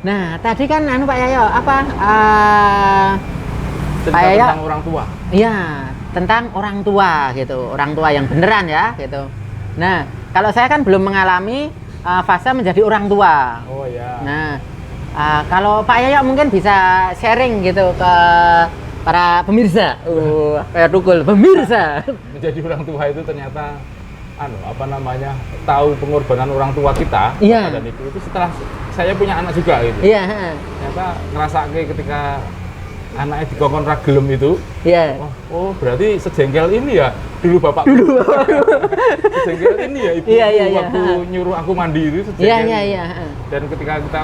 Nah, tadi kan Pak Yayo apa Cerita Pak Yayo tentang orang tua. iya, tentang orang tua gitu. Orang tua yang beneran ya gitu. Nah, kalau saya kan belum mengalami fase menjadi orang tua. Oh ya. Nah, kalau Pak Yayo mungkin bisa sharing gitu ke para pemirsa. Kayak tukul pemirsa. Menjadi orang tua itu ternyata tahu pengorbanan orang tua kita Iya. pada itu setelah saya punya anak juga gitu. Iya. Ternyata ngerasa ketika anaknya dikongkon ragilem itu, Iya. oh berarti sejengkel ini ya dulu bapak dulu. Sejengkel ini ya ibu Iya. waktu nyuruh aku mandi itu sejengkel. Iya. Dan ketika kita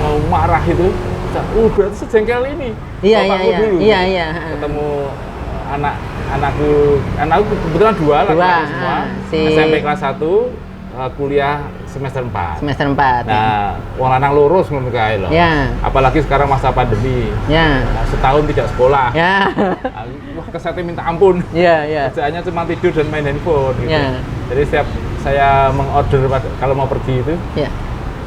mau marah itu, berarti sejengkel ini bapakku dulu. Iya. Ketemu anakku kebetulan dua laki-laki semua, SMP kelas 1, kuliah semester 4. Semester 4. Nah, wong lanang lurus ngono kae lho. Ya. Apalagi sekarang masa pandemi. Ya. Nah, setahun tidak sekolah. Ya. Wah, kesetnya minta ampun. Iya. Kerjaannya cuma tidur dan main handphone gitu. Ya. Jadi setiap saya mengorder kalau mau pergi itu, Ya.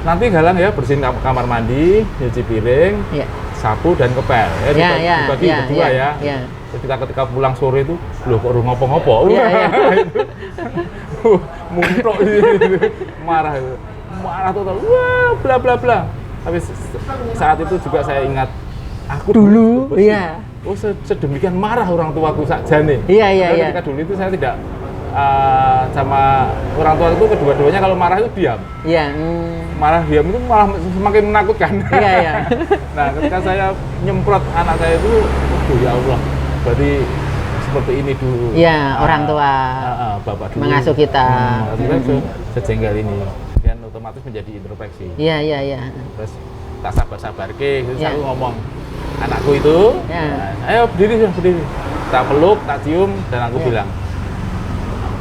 nanti Galang ya bersihin kamar mandi, nyuci piring, Ya. sapu dan kepel. Dibagi berdua ya. Ya. Ketika pulang sore itu, loh kok ngopo-ngopo. Iya. Muntok gitu. Marah total. Wah, bla bla bla. Tapi saat itu juga saya ingat aku Dulu, iya. Oh, sedemikian marah orang tuaku sakjane. Iya. Ketika dulu itu saya tidak sama orang tua itu kedua-duanya kalau marah itu diam. Iya. Marah diam itu malah semakin menakutkan. Iya. Nah, ketika saya nyemprot anak saya itu, ya Allah, berarti seperti ini dulu. Iya, orang tua bapak dulu mengasuh kita. Sejengkel ini, dan otomatis menjadi introspeksi. Iya. Terus tak sabar-sabar terus Ya. aku ngomong anakku itu, Ya. ayo berdiri. Tak peluk, tak cium, dan aku bilang,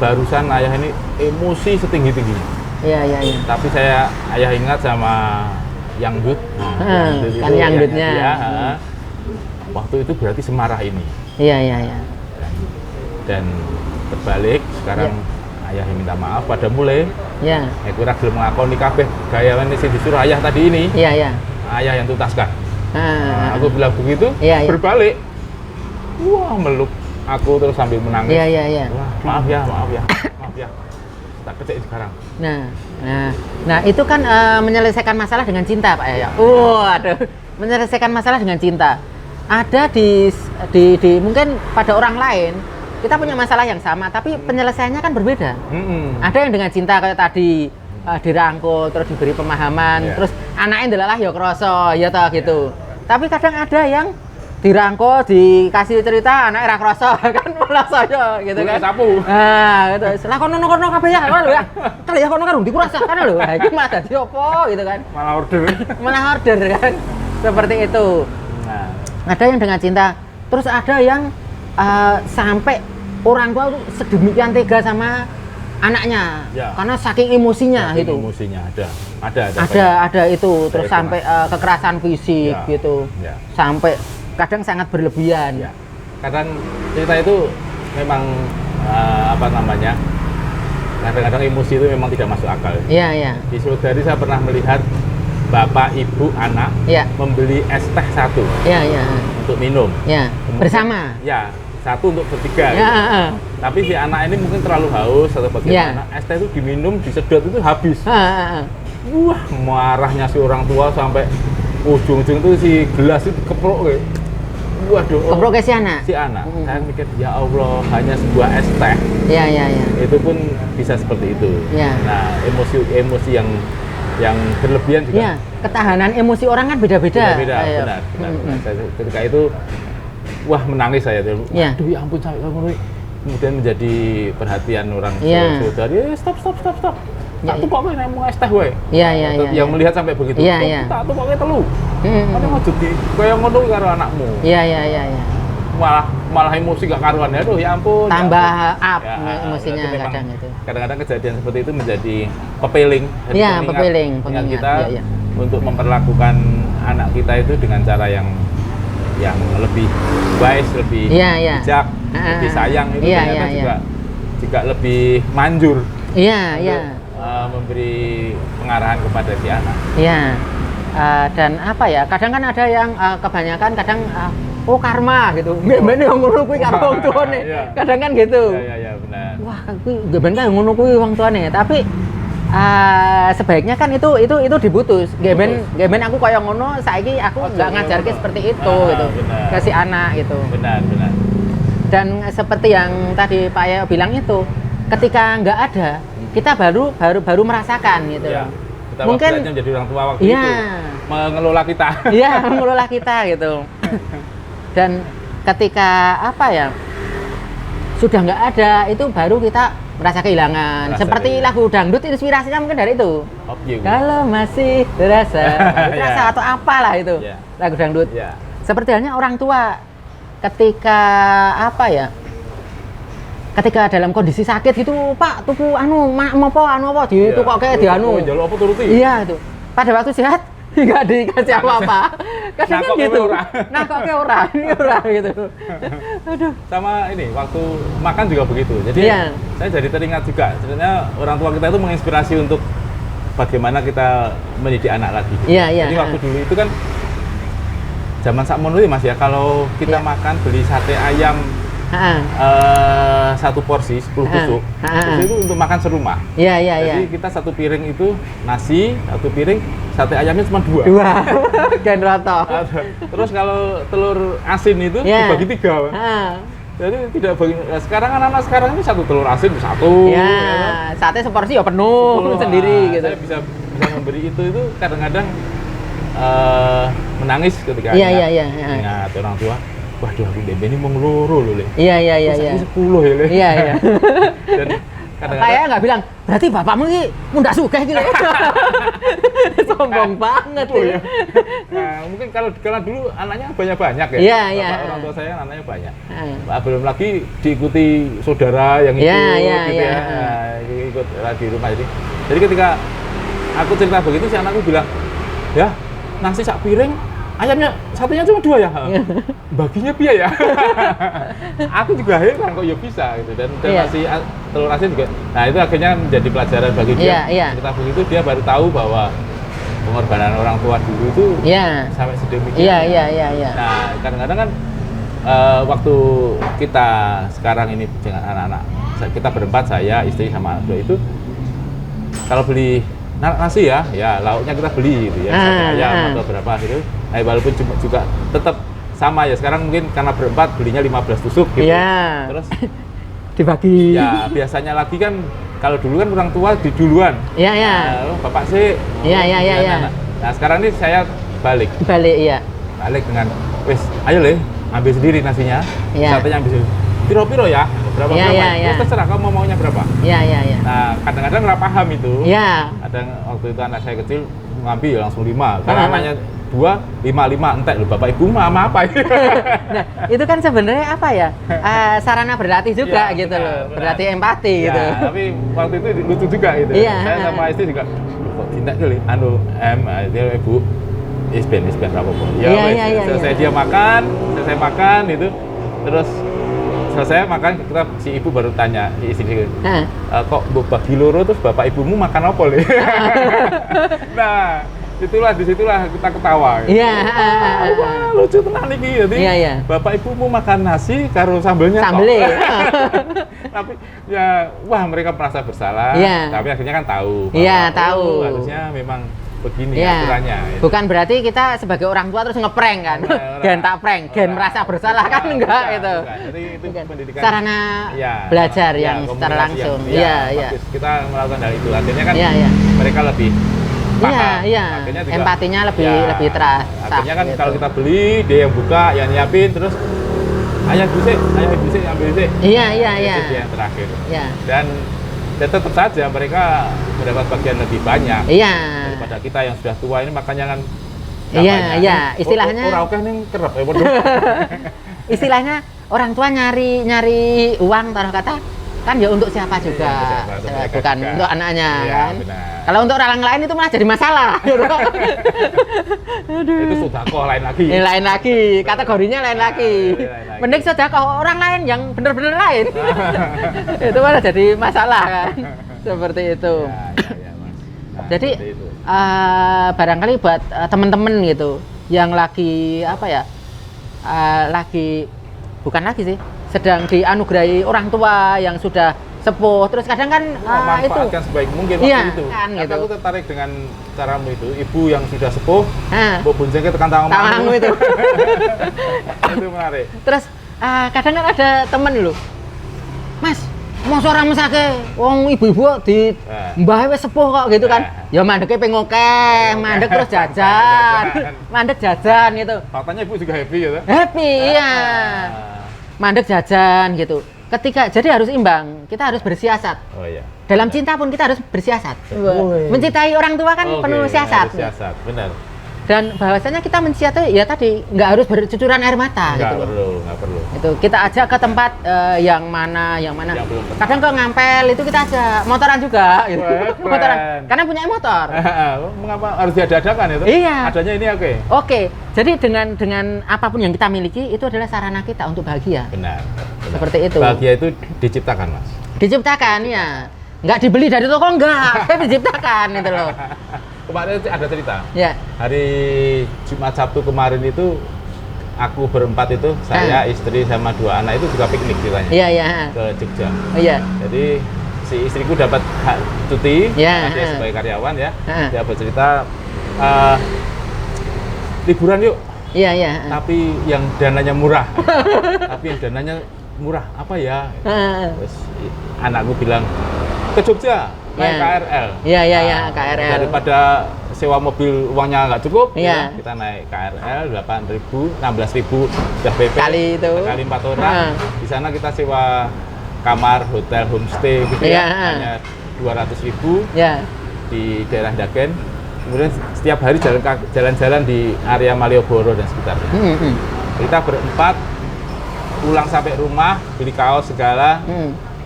barusan ayah ini emosi setinggi-tingginya. Iya. Tapi ayah ingat sama Yang Dut. Kan Yang Dutnya. Waktu itu berarti semarah ini. Iya. Dan terbalik sekarang ayah yang minta maaf pada mulai. Iya. Aku ora gelem ngakoni kabeh gayawan sing disuruh ayah tadi ini. Iya. Ayah yang tuntaskan. Aku bilang begitu, Iya. berbalik. Wah, meluk aku terus sambil menangis. Iya. Wah, maaf ya. Tak kecek sekarang. Nah, itu kan menyelesaikan masalah dengan cinta, Pak Yayo. Waduh, menyelesaikan masalah dengan cinta. Ada di mungkin pada orang lain kita punya masalah yang sama, tapi penyelesaiannya kan berbeda. Ada yang dengan cinta kayak tadi dirangkul, terus diberi pemahaman, terus anaknya ndelalah ya kroso, ya toh gitu. Tapi kadang ada yang dirangkul, dikasih cerita anak ra kroso kan malah saya gitu kan. Sapu. Nah, gitu. Lah kono kabeh ya lho ya. Kalau ya kono kan dikurasa kan lho. Ha iki mah dadi opo gitu kan. Malah order kan. Seperti itu. Nah, ada yang dengan cinta, terus ada yang sampai orang tua tuh sedemikian tega sama anaknya, karena saking emosinya itu. Emosinya ada itu, terus sampai kekerasan fisik gitu, sampai kadang sangat berlebihan. Kadang cerita itu memang kadang-kadang emosi itu memang tidak masuk akal. Iya. Di Sudari saya pernah melihat bapak, ibu, anak membeli es teh satu untuk minum. Bersama. Satu untuk bertiga. Tapi si anak ini mungkin terlalu haus atau bagaimana. Es teh itu diminum, disedot itu habis. Wah, marahnya si orang tua sampai ujung-ujung itu si gelas itu keprok kayak. Waduh. Keprok ke si anak. Saya mikir, ya Allah, hanya sebuah es teh. Iya. Itu pun bisa seperti itu. Nah, emosi yang berlebihan juga. Iya, ketahanan emosi orang kan beda-beda. Benar. Ketika itu, wah menangis saya. Aduh ya ampun sampai kamu. Kemudian menjadi perhatian orang saudara. Stop. Tak tuh pokoknya mau es teh wae. Yang melihat sampai begitu. Tak tuh pokoknya telu. Mana mau jadi kayak ngono karo anakmu. Iya. Malah emosi gak karuan ya. Aduh ya ampun. Tambah up emosinya kadang itu. Kadang-kadang kejadian seperti itu menjadi pepeling. Pengingat kita untuk memperlakukan anak kita itu dengan cara yang lebih wise, lebih bijak, lebih sayang itu ternyata juga lebih manjur. Iya. Memberi pengarahan kepada si anak. Iya. Dan apa ya? Kadang kan ada yang kebanyakan kadang oh karma gitu. Nggih yang ngono kuwi karo wong tuane. Kadang kan gitu. Iya benar. Wah, kuwi nggih kan ngono kuwi wong tuane. Tapi sebaiknya kan itu diputus. Nggih ben aku kaya ngono, saiki aku nggak ngajarke seperti itu gitu. Ke si anak gitu. Benar. Dan seperti yang tadi Pak Yayo bilang itu, ketika nggak ada, kita baru merasakan gitu. Ya, mungkin menjadi orang tua waktu itu mengelola kita. Iya, mengelola kita gitu. Dan ketika apa ya, sudah nggak ada, itu baru kita merasa kehilangan. Seperti lagu dangdut, inspirasinya mungkin dari itu. Kalau masih terasa atau apalah itu lagu dangdut. Seperti halnya orang tua ketika apa ya, ketika dalam kondisi sakit gitu, Pak tuku anu apa ditukoke di anu. Njaluk apa turuti? Iya itu. Pada waktu sehat nggak dikasih apa-apa. Kadang kan gitu. Nakoke ora gitu. Aduh. Sama ini waktu makan juga begitu. Jadi saya jadi teringat juga sebenarnya orang tua kita itu menginspirasi untuk bagaimana kita mendidik anak lagi. Iya. Jadi waktu dulu itu kan zaman sakmono Mas ya, kalau kita makan beli sate ayam satu porsi 10 tusuk itu untuk makan serumah. Jadi kita satu piring itu nasi, satu piring sate ayamnya cuma 2. Dan rata. Terus kalau telur asin itu dibagi 3. Jadi tidak bagi. Sekarang anak-anak sekarang ini satu telur asin satu. Sate seporsi ya penuh sendiri gitu. Saya bisa memberi itu kadang-kadang menangis ketika ingat orang tua. Waduh, aku Dembe ini mau ngeloro loh, Le. Iya. 10 ya, Le. Iya. Dan kadang-kadang saya nggak bilang, berarti bapakmu ini mundak sugih gitu. Sombong banget ya. Nah, mungkin kalau dulu anaknya banyak ya. Iya. Orang tua saya anaknya banyak. Belum lagi diikuti saudara yang ikut gitu ya. Ikut di rumah jadi ketika aku cerita begitu, si anakku bilang, ya nasi sak piring, ayamnya satunya cuma 2 ya. Baginya piye ya? Aku juga heran kok ya bisa gitu. Dan masih telur asin juga. Nah, itu akhirnya menjadi pelajaran bagi dia. Cerita begitu dia baru tahu bahwa pengorbanan orang tua dulu itu sampai sedemikian. Iya. Nah, kadang-kadang kan waktu kita sekarang ini dengan anak-anak, kita berempat, saya, istri sama anak 2 itu kalau beli nasi ya lauknya kita beli gitu ya, sate ayam atau berapa gitu. Walaupun juga tetap sama ya, sekarang mungkin karena berempat belinya 15 tusuk gitu. Terus dibagi. Ya biasanya lagi kan kalau dulu kan orang tua di duluan. Bapak sih. Nah, sekarang ini saya balik dengan wis ayo Le, ambil sendiri nasinya. Satenya ambil sendiri. Piro-piro ya? Berapa? Terus terserah kamu maunya berapa. Nah, kadang-kadang nggak paham itu. Kadang waktu itu anak saya kecil ngambil langsung 5. Karena anaknya 2, 5 entek loh, bapak ibu mama apa itu. Nah, itu kan sebenarnya apa ya? Sarana berlatih juga gitu loh. Berlatih empati gitu. Tapi waktu itu lucu juga gitu. Saya sama istri juga kok tindak kali dia ibu isben apa-apa. Selesai dia makan, itu terus selesai makan, si ibu baru tanya si istri, kok bagi loro terus bapak ibumu makan apa Le? Nah, disitulah kita ketawa. Wah, lucu tenan iki. Jadi bapak ibumu makan nasi karo sambelnya. Tapi ya mereka merasa bersalah. Tapi akhirnya kan tahu. Tahu. Harusnya memang begini aturannya. Bukan berarti kita sebagai orang tua terus ngeprank kan. Gen tak prank, gen merasa bersalah kan enggak itu. Jadi itu pendidikan sarana belajar yang secara langsung. Kita melakukan hal itu. Akhirnya kan mereka lebih paham. Akhirnya juga, empatinya lebih terasa. Akhirnya kan kalau kita beli, dia yang buka, yang nyiapin, terus ayah ibu sih, ambil sih. Iya. Dia yang terakhir. Dan tetap saja mereka mendapat bagian lebih banyak daripada kita yang sudah tua ini, makanya kan istilahnya oke nih kerep istilahnya orang tua nyari uang, taruh kata kan ya untuk siapa juga, bukan juga untuk anaknya kan. Kalau untuk orang lain itu malah jadi masalah. Itu sedekah lain lagi. Kategorinya lain lagi. Mending sedekah orang lain yang benar-benar lain. Itu malah jadi masalah kan. Seperti itu. Mas. Nah, jadi barangkali buat teman-teman gitu yang lagi apa ya, bukan lagi sih, sedang dianugerahi orang tua yang sudah sepuh, terus kadang kan manfaatkan sebaik mungkin waktu iya, itu. Kan, gitu. Aku tertarik dengan caramu itu, ibu yang sudah sepuh, mbok boncengke tekan tanganmu itu. Itu menarik. Terus kadang kan ada temen lho, Mas, mau suara mesake, wong ibu-ibu di mbah wis sepuh kok gitu kan. Ya mandeke pengokeh, mandek terus jajan. Mandek jajan gitu. Faktanya ibu juga happy gitu. Happy, iya. Mandek jajan gitu. Jadi harus imbang, kita harus bersiasat. Oh iya. Dalam cinta pun kita harus bersiasat. Mencintai orang tua kan penuh siasat. Siasat, benar. Dan bahwasanya kita mensiasati ya tadi nggak harus bercucuran air mata nggak gitu. Nggak perlu. Itu kita ajak ke tempat yang mana. Kadang kok ngampel itu kita ajak motoran juga gitu. Motoran. Karena punya motor. Mengapa harus diadakan itu? Iya. Adanya ini Oke. Jadi dengan apapun yang kita miliki itu adalah sarana kita untuk bahagia. Benar. Seperti itu. Bahagia itu diciptakan, Mas. Diciptakan ya. Nggak dibeli dari toko enggak, tapi diciptakan itu loh. Kemarin ada cerita. Ya. Hari Jumat Sabtu kemarin itu aku berempat itu, saya, istri sama 2 anak itu juga piknik ceritanya. Iya, iya. Ke Jogja. Oh iya. Jadi si istriku dapat hak cuti, dia sebagai karyawan ya. Dia bercerita liburan yuk. Iya, iya. Tapi yang dananya murah. Tapi yang dananya murah apa ya? Terus anakku bilang ke Jogja. Naik KRL. Iya, KRL. Daripada sewa mobil uangnya nggak cukup, ya, kita naik KRL 8.000, 16.000 sudah PP. Kali 4 orang. Di sana kita sewa kamar, hotel, homestay gitu ya, hanya 200.000 di daerah Dagen. Kemudian setiap hari jalan-jalan di area Malioboro dan sekitarnya. Kita berempat pulang sampai rumah, beli kaos segala.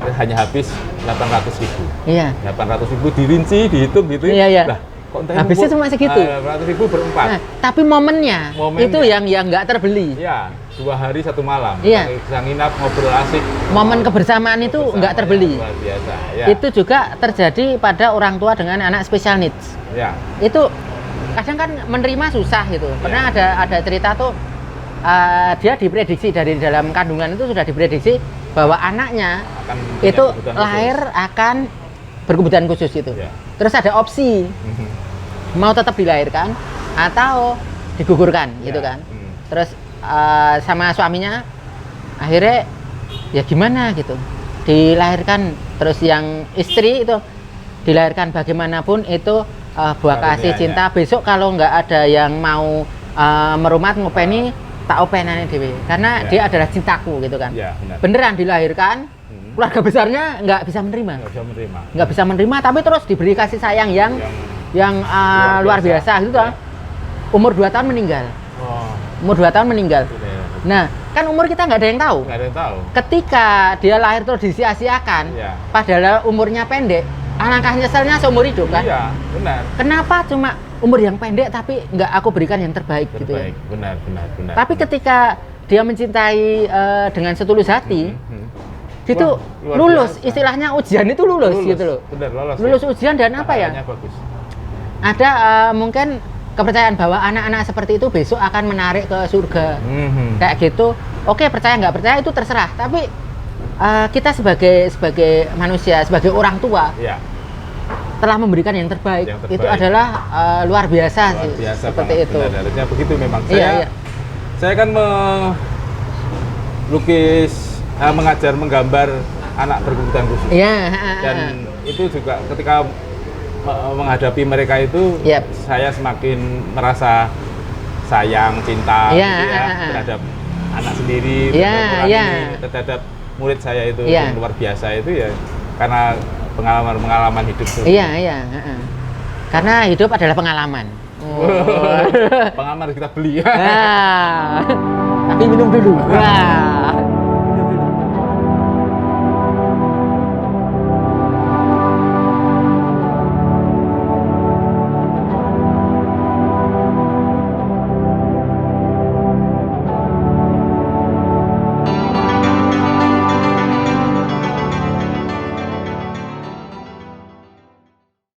Hanya habis 800.000. Iya. 800.000 dirinci, dihitung gitu. Iya. Lah, kok habisnya cuma segitu. 800.000 berempat. Tapi momennya itu yang nggak terbeli. Iya, 2 hari 1 malam. Iya. Kita nginap, ngobrol asik. Momen kebersamaan itu nggak terbeli. Luar biasa. Ya. Itu juga terjadi pada orang tua dengan anak special needs. Ya. Itu kadang kan menerima susah gitu. Pernah ada cerita tuh dia diprediksi dari dalam kandungan itu sudah diprediksi bahwa anaknya itu lahir akan berkebutuhan khusus gitu. Ya. Terus ada opsi mau tetap dilahirkan atau digugurkan gitu kan. Terus sama suaminya akhirnya ya gimana gitu, dilahirkan. Terus yang istri itu dilahirkan bagaimanapun itu buah kasih cinta. Besok kalau nggak ada yang mau merumat ngopeni, tak openane dewe karena dia adalah cintaku gitu kan. Ya, beneran dilahirkan, keluarga besarnya nggak bisa menerima. Nggak bisa menerima, tapi terus diberi kasih sayang yang luar biasa gitu kan. Umur 2 tahun meninggal. Umur 2 tahun meninggal. Nah, kan umur kita nggak ada yang tahu. Nggak ada yang tahu. Ketika dia lahir terus disia-siakan, padahal umurnya pendek, alangkah nyeselnya seumur hidup kan. Iya, benar. Kenapa cuma umur yang pendek tapi nggak aku berikan yang terbaik gitu ya. Benar. Tapi ketika dia mencintai dengan setulus hati, itu lulus, istilahnya ujian itu lulus gitu loh. Benar, lulus ujian dan apa ya? Bagus. Ada mungkin kepercayaan bahwa anak-anak seperti itu besok akan menarik ke surga. Kayak gitu. Oke, percaya nggak percaya itu terserah, tapi kita sebagai manusia, sebagai orang tua, telah memberikan yang terbaik. Itu adalah luar biasa sih. Seperti itu. Harusnya begitu memang. Saya kan melukis, mengajar, menggambar anak berkebutuhan khusus. Dan itu juga ketika menghadapi mereka itu, saya semakin merasa sayang, cinta gitu terhadap anak sendiri, terhadap murid saya itu yang luar biasa itu ya karena pengalaman hidup itu. Iya. Karena hidup adalah pengalaman. Pengalaman harus kita beli. Tapi minum dulu.